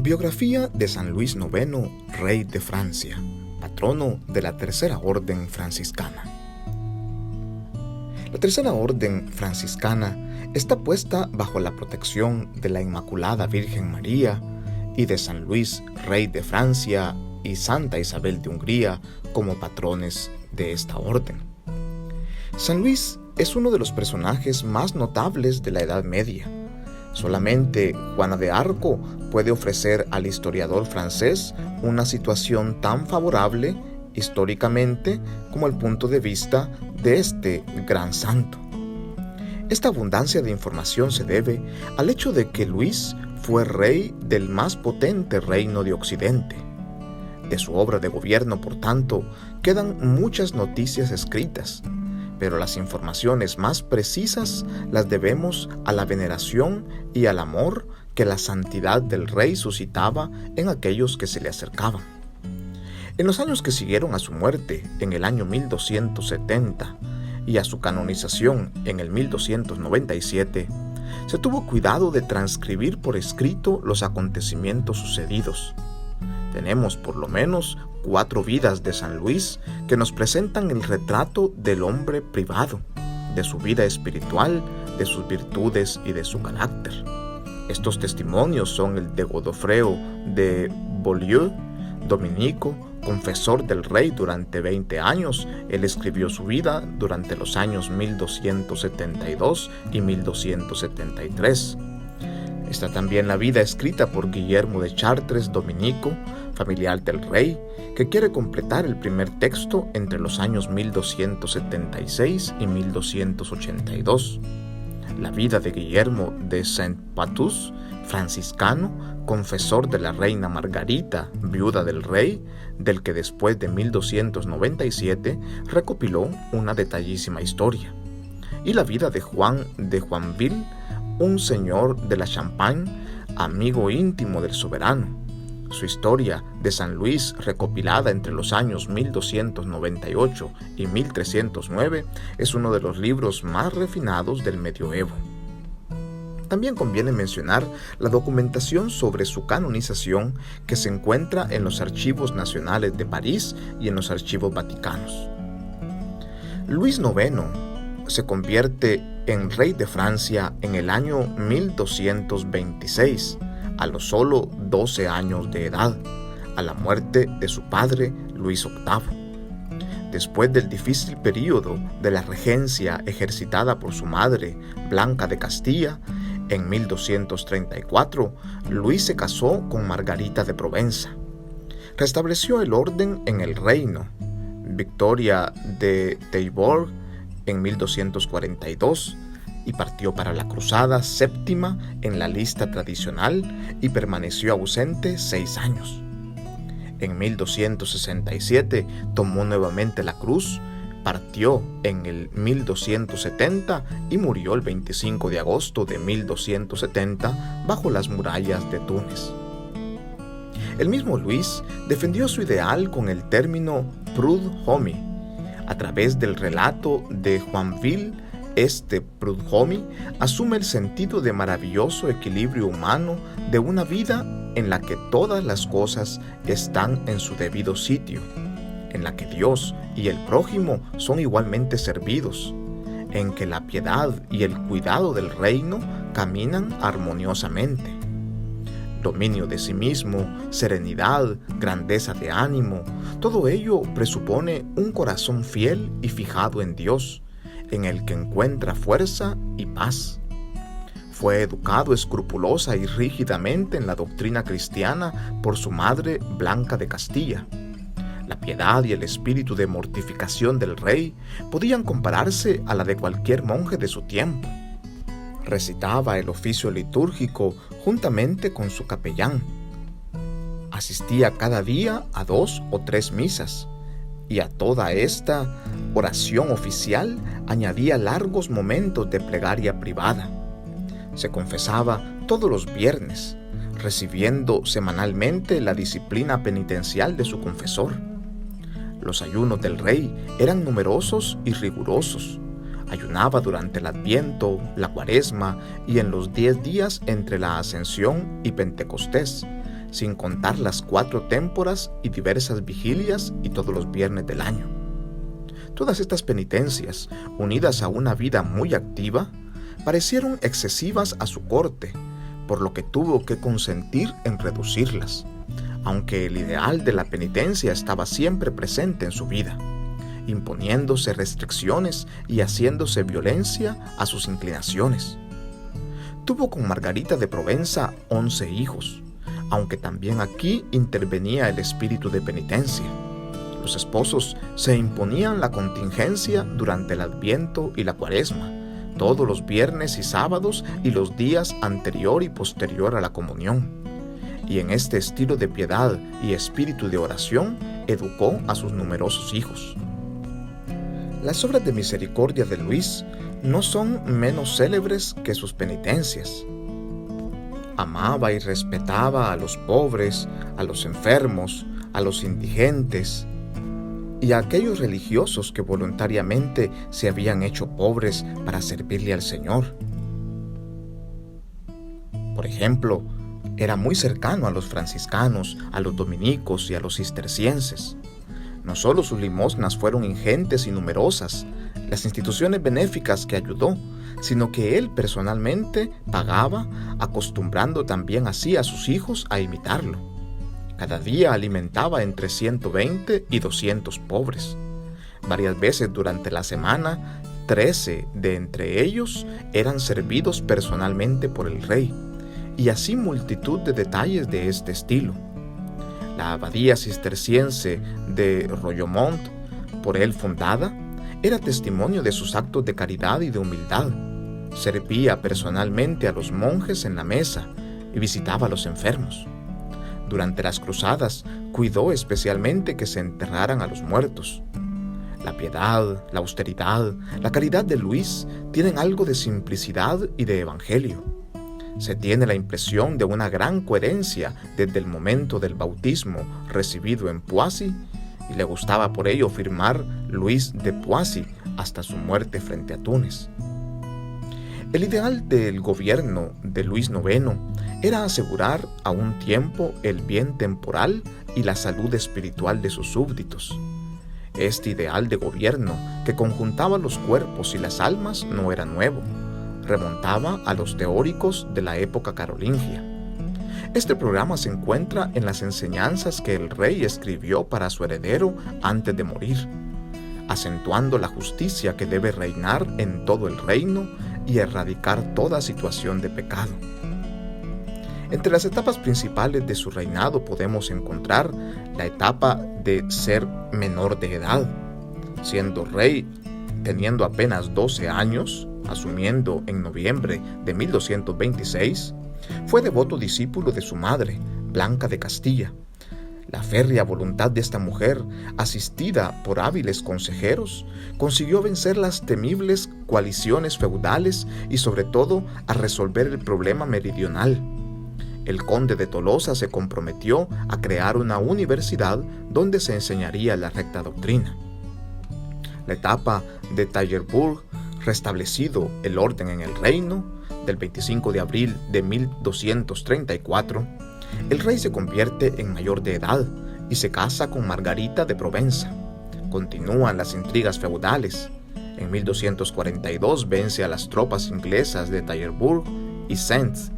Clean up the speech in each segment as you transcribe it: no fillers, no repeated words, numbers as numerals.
Biografía de San Luis IX, rey de Francia, patrono de la Tercera Orden Franciscana. La Tercera Orden Franciscana está puesta bajo la protección de la Inmaculada Virgen María y de San Luis, rey de Francia, y Santa Isabel de Hungría como patrones de esta orden. San Luis es uno de los personajes más notables de la Edad Media. Solamente Juana de Arco puede ofrecer al historiador francés una situación tan favorable históricamente como el punto de vista de este gran santo. Esta abundancia de información se debe al hecho de que Luis fue rey del más potente reino de Occidente. De su obra de gobierno, por tanto, quedan muchas noticias escritas, pero las informaciones más precisas las debemos a la veneración y al amor que la santidad del rey suscitaba en aquellos que se le acercaban. En los años que siguieron a su muerte, en el año 1270, y a su canonización en el 1297, se tuvo cuidado de transcribir por escrito los acontecimientos sucedidos. Tenemos por lo menos 4 vidas de San Luis que nos presentan el retrato del hombre privado, de su vida espiritual, de sus virtudes y de su carácter. Estos testimonios son el de Godofredo de Beaulieu, dominico, confesor del rey durante 20 años. Él escribió su vida durante los años 1272 y 1273. Está también la vida escrita por Guillermo de Chartres, dominico, familiar del rey, que quiere completar el primer texto entre los años 1276 y 1282. La vida de Guillermo de Saint-Patus, franciscano, confesor de la reina Margarita, viuda del rey, del que después de 1297 recopiló una detallísima historia. Y la vida de Juan de Joinville, un señor de la Champagne, amigo íntimo del soberano. Su historia de San Luis, recopilada entre los años 1298 y 1309, es uno de los libros más refinados del medioevo. También conviene mencionar la documentación sobre su canonización que se encuentra en los archivos nacionales de París y en los archivos vaticanos. Luis IX se convierte en rey de Francia en el año 1226, a los solo 12 años de edad, a la muerte de su padre Luis VIII. Después del difícil período de la regencia ejercitada por su madre, Blanca de Castilla, en 1234, Luis se casó con Margarita de Provenza. Restableció el orden en el reino. Victoria de Taillebourg en 1242, y partió para la Cruzada Séptima en la lista tradicional y permaneció ausente 6 años. En 1267 tomó nuevamente la cruz, partió en el 1270 y murió el 25 de agosto de 1270 bajo las murallas de Túnez. El mismo Luis defendió su ideal con el término prud'homme. A través del relato de Joinville, este prud'homme asume el sentido de maravilloso equilibrio humano de una vida en la que todas las cosas están en su debido sitio, en la que Dios y el prójimo son igualmente servidos, en que la piedad y el cuidado del reino caminan armoniosamente. Dominio de sí mismo, serenidad, grandeza de ánimo, todo ello presupone un corazón fiel y fijado en Dios, en el que encuentra fuerza y paz. Fue educado escrupulosa y rígidamente en la doctrina cristiana por su madre Blanca de Castilla. La piedad y el espíritu de mortificación del rey podían compararse a la de cualquier monje de su tiempo. Recitaba el oficio litúrgico juntamente con su capellán. Asistía cada día a 2 o 3 misas, y a toda esta oración oficial añadía largos momentos de plegaria privada. Se confesaba todos los viernes, recibiendo semanalmente la disciplina penitencial de su confesor. Los ayunos del rey eran numerosos y rigurosos. Ayunaba durante el Adviento, la Cuaresma y en los 10 días entre la Ascensión y Pentecostés, sin contar las 4 témporas y diversas vigilias y todos los viernes del año. Todas estas penitencias, unidas a una vida muy activa, parecieron excesivas a su corte, por lo que tuvo que consentir en reducirlas, aunque el ideal de la penitencia estaba siempre presente en su vida, imponiéndose restricciones y haciéndose violencia a sus inclinaciones. Tuvo con Margarita de Provenza 11 hijos, aunque también aquí intervenía el espíritu de penitencia. Los esposos se imponían la contingencia durante el Adviento y la Cuaresma, todos los viernes y sábados y los días anterior y posterior a la comunión. Y en este estilo de piedad y espíritu de oración educó a sus numerosos hijos. Las obras de misericordia de Luis no son menos célebres que sus penitencias. Amaba y respetaba a los pobres, a los enfermos, a los indigentes y a aquellos religiosos que voluntariamente se habían hecho pobres para servirle al Señor. Por ejemplo, era muy cercano a los franciscanos, a los dominicos y a los cistercienses. No solo sus limosnas fueron ingentes y numerosas, las instituciones benéficas que ayudó, sino que él personalmente pagaba, acostumbrando también así a sus hijos a imitarlo. Cada día alimentaba entre 120 y 200 pobres. Varias veces durante la semana, 13 de entre ellos eran servidos personalmente por el rey, y así multitud de detalles de este estilo. La abadía cisterciense de Royomont, por él fundada, era testimonio de sus actos de caridad y de humildad. Servía personalmente a los monjes en la mesa y visitaba a los enfermos. Durante las cruzadas, cuidó especialmente que se enterraran a los muertos. La piedad, la austeridad, la caridad de Luis tienen algo de simplicidad y de evangelio. Se tiene la impresión de una gran coherencia desde el momento del bautismo recibido en Poissy, y le gustaba por ello firmar Luis de Poissy hasta su muerte frente a Túnez. El ideal del gobierno de Luis IX era asegurar a un tiempo el bien temporal y la salud espiritual de sus súbditos. Este ideal de gobierno, que conjuntaba los cuerpos y las almas, no era nuevo. Remontaba a los teóricos de la época carolingia. Este programa se encuentra en las enseñanzas que el rey escribió para su heredero antes de morir, acentuando la justicia que debe reinar en todo el reino y erradicar toda situación de pecado. Entre las etapas principales de su reinado podemos encontrar la etapa de ser menor de edad. Siendo rey, teniendo apenas 12 años, asumiendo en noviembre de 1226, fue devoto discípulo de su madre, Blanca de Castilla. La férrea voluntad de esta mujer, asistida por hábiles consejeros, consiguió vencer las temibles coaliciones feudales y sobre todo a resolver el problema meridional. El conde de Tolosa se comprometió a crear una universidad donde se enseñaría la recta doctrina. La etapa de Tallierbourg, restablecido el orden en el reino, del 25 de abril de 1234, el rey se convierte en mayor de edad y se casa con Margarita de Provenza. Continúan las intrigas feudales. En 1242 vence a las tropas inglesas de Tallierbourg y Sens.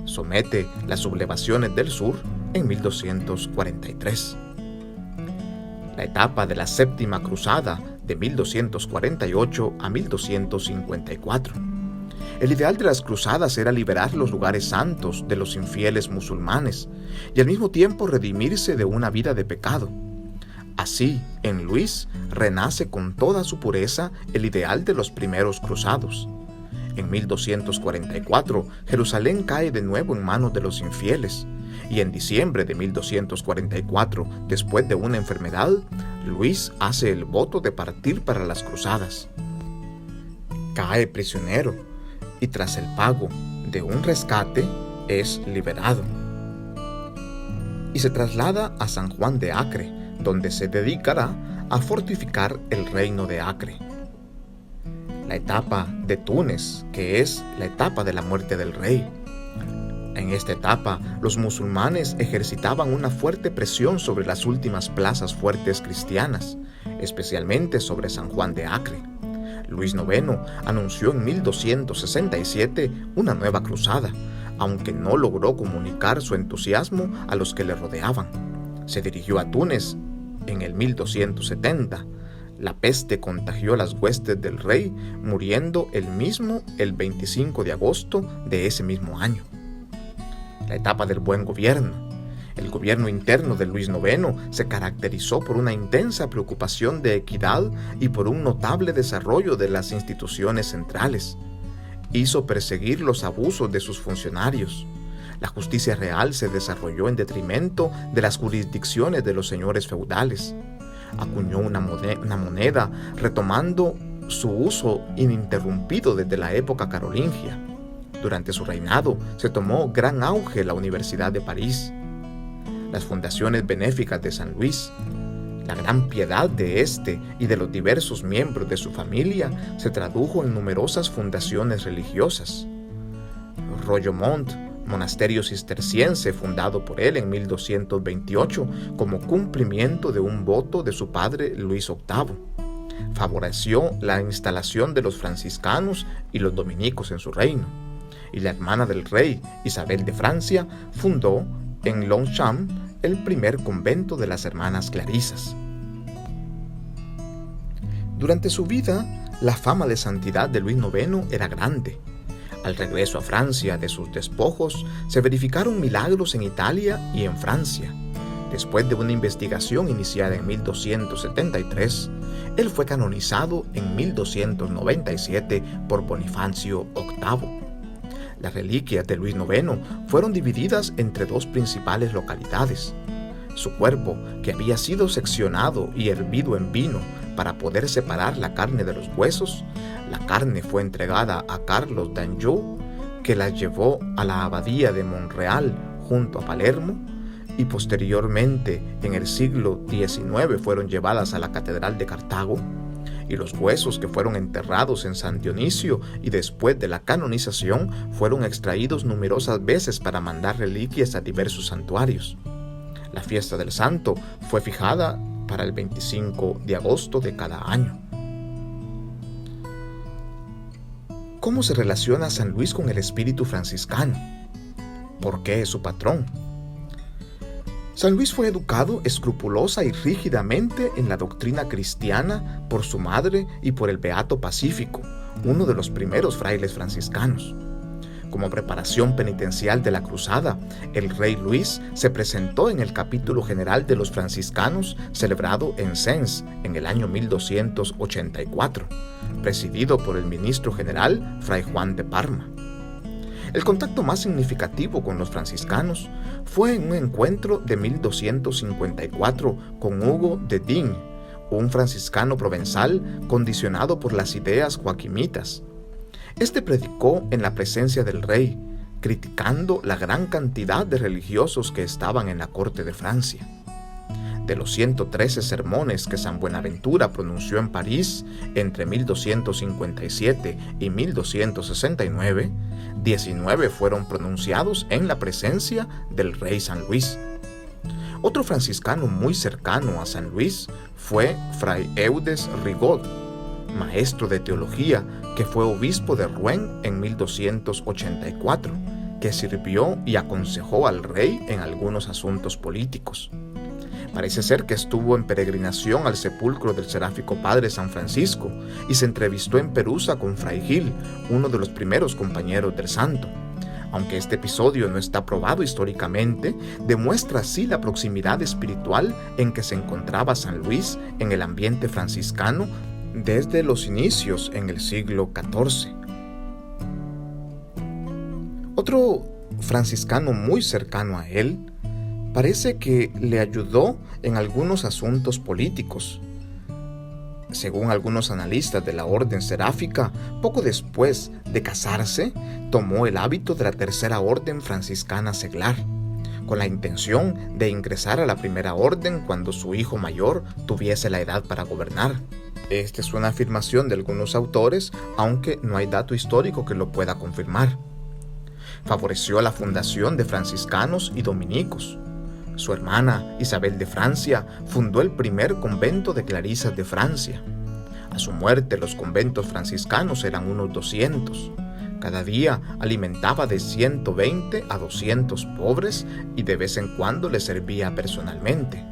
Somete las sublevaciones del sur en 1243. La etapa de la Séptima Cruzada de 1248 a 1254. El ideal de las cruzadas era liberar los lugares santos de los infieles musulmanes y al mismo tiempo redimirse de una vida de pecado. Así, en Luis renace con toda su pureza el ideal de los primeros cruzados. En 1244, Jerusalén cae de nuevo en manos de los infieles, y en diciembre de 1244, después de una enfermedad, Luis hace el voto de partir para las cruzadas. Cae prisionero, y tras el pago de un rescate es liberado. Y se traslada a San Juan de Acre, donde se dedicará a fortificar el reino de Acre. La etapa de Túnez, que es la etapa de la muerte del rey. En esta etapa, los musulmanes ejercitaban una fuerte presión sobre las últimas plazas fuertes cristianas, especialmente sobre San Juan de Acre. Luis IX anunció en 1267 una nueva cruzada, aunque no logró comunicar su entusiasmo a los que le rodeaban. Se dirigió a Túnez en el 1270. La peste contagió las huestes del rey, muriendo él mismo el 25 de agosto de ese mismo año. La etapa del buen gobierno. El gobierno interno de Luis IX se caracterizó por una intensa preocupación de equidad y por un notable desarrollo de las instituciones centrales. Hizo perseguir los abusos de sus funcionarios. La justicia real se desarrolló en detrimento de las jurisdicciones de los señores feudales. Acuñó una moneda retomando su uso ininterrumpido desde la época carolingia. Durante su reinado se tomó gran auge la Universidad de París, las fundaciones benéficas de San Luis. La gran piedad de este y de los diversos miembros de su familia se tradujo en numerosas fundaciones religiosas. Royomont, monasterio cisterciense fundado por él en 1228 como cumplimiento de un voto de su padre Luis VIII. Favoreció la instalación de los franciscanos y los dominicos en su reino. Y la hermana del rey, Isabel de Francia, fundó en Longchamp el primer convento de las hermanas clarisas. Durante su vida, la fama de santidad de Luis IX era grande. Al regreso a Francia de sus despojos, se verificaron milagros en Italia y en Francia. Después de una investigación iniciada en 1273, él fue canonizado en 1297 por Bonifacio VIII. Las reliquias de Luis IX fueron divididas entre dos principales localidades. Su cuerpo, que había sido seccionado y hervido en vino para poder separar la carne de los huesos, la carne fue entregada a Carlos d'Anjou, que la llevó a la abadía de Monreal junto a Palermo, y posteriormente, en el siglo XIX, fueron llevadas a la Catedral de Cartago, y los huesos que fueron enterrados en San Dionisio y después de la canonización fueron extraídos numerosas veces para mandar reliquias a diversos santuarios. La fiesta del santo fue fijada para el 25 de agosto de cada año. ¿Cómo se relaciona San Luis con el espíritu franciscano? ¿Por qué es su patrón? San Luis fue educado escrupulosa y rígidamente en la doctrina cristiana por su madre y por el beato Pacífico, uno de los primeros frailes franciscanos. Como preparación penitencial de la cruzada, el rey Luis se presentó en el capítulo general de los franciscanos celebrado en Sens en el año 1284, presidido por el ministro general Fray Juan de Parma. El contacto más significativo con los franciscanos fue en un encuentro de 1254 con Hugo de Digne, un franciscano provenzal condicionado por las ideas joaquimitas. Este predicó en la presencia del rey, criticando la gran cantidad de religiosos que estaban en la corte de Francia. De los 113 sermones que San Buenaventura pronunció en París entre 1257 y 1269, 19 fueron pronunciados en la presencia del rey San Luis. Otro franciscano muy cercano a San Luis fue Fray Eudes Rigaud, maestro de teología que fue obispo de Rouen en 1284, que sirvió y aconsejó al rey en algunos asuntos políticos. Parece ser que estuvo en peregrinación al sepulcro del seráfico padre San Francisco y se entrevistó en Perusa con Fray Gil, uno de los primeros compañeros del santo. Aunque este episodio no está probado históricamente, demuestra así la proximidad espiritual en que se encontraba San Luis en el ambiente franciscano desde los inicios en el siglo XIV. Otro franciscano muy cercano a él parece que le ayudó en algunos asuntos políticos. Según algunos analistas de la orden seráfica, poco después de casarse, tomó el hábito de la tercera orden franciscana seglar, con la intención de ingresar a la primera orden cuando su hijo mayor tuviese la edad para gobernar. Esta es una afirmación de algunos autores, aunque no hay dato histórico que lo pueda confirmar. Favoreció la fundación de franciscanos y dominicos. Su hermana, Isabel de Francia, fundó el primer convento de clarisas de Francia. A su muerte, los conventos franciscanos eran unos 200. Cada día alimentaba de 120 a 200 pobres y de vez en cuando les servía personalmente.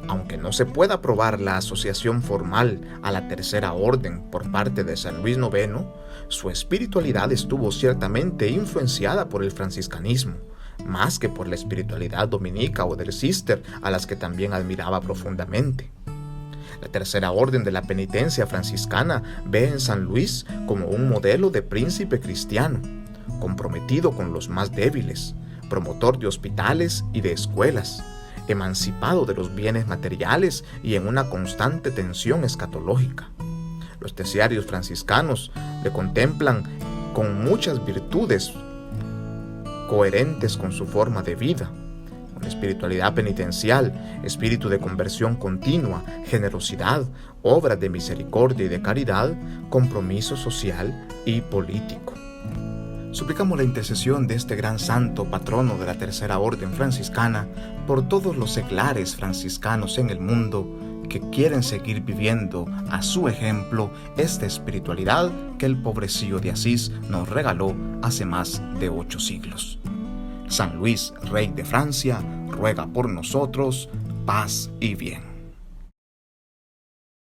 Aunque no se pueda probar la asociación formal a la Tercera Orden por parte de San Luis IX, su espiritualidad estuvo ciertamente influenciada por el franciscanismo, más que por la espiritualidad dominica o del Cister, a las que también admiraba profundamente. La Tercera Orden de la Penitencia franciscana ve en San Luis como un modelo de príncipe cristiano, comprometido con los más débiles, promotor de hospitales y de escuelas, emancipado de los bienes materiales y en una constante tensión escatológica. Los terciarios franciscanos le contemplan con muchas virtudes coherentes con su forma de vida, con espiritualidad penitencial, espíritu de conversión continua, generosidad, obras de misericordia y de caridad, compromiso social y político. Suplicamos la intercesión de este gran santo patrono de la Tercera Orden franciscana por todos los seglares franciscanos en el mundo que quieren seguir viviendo a su ejemplo esta espiritualidad que el pobrecillo de Asís nos regaló hace más de 8 siglos. San Luis, Rey de Francia, ruega por nosotros, paz y bien.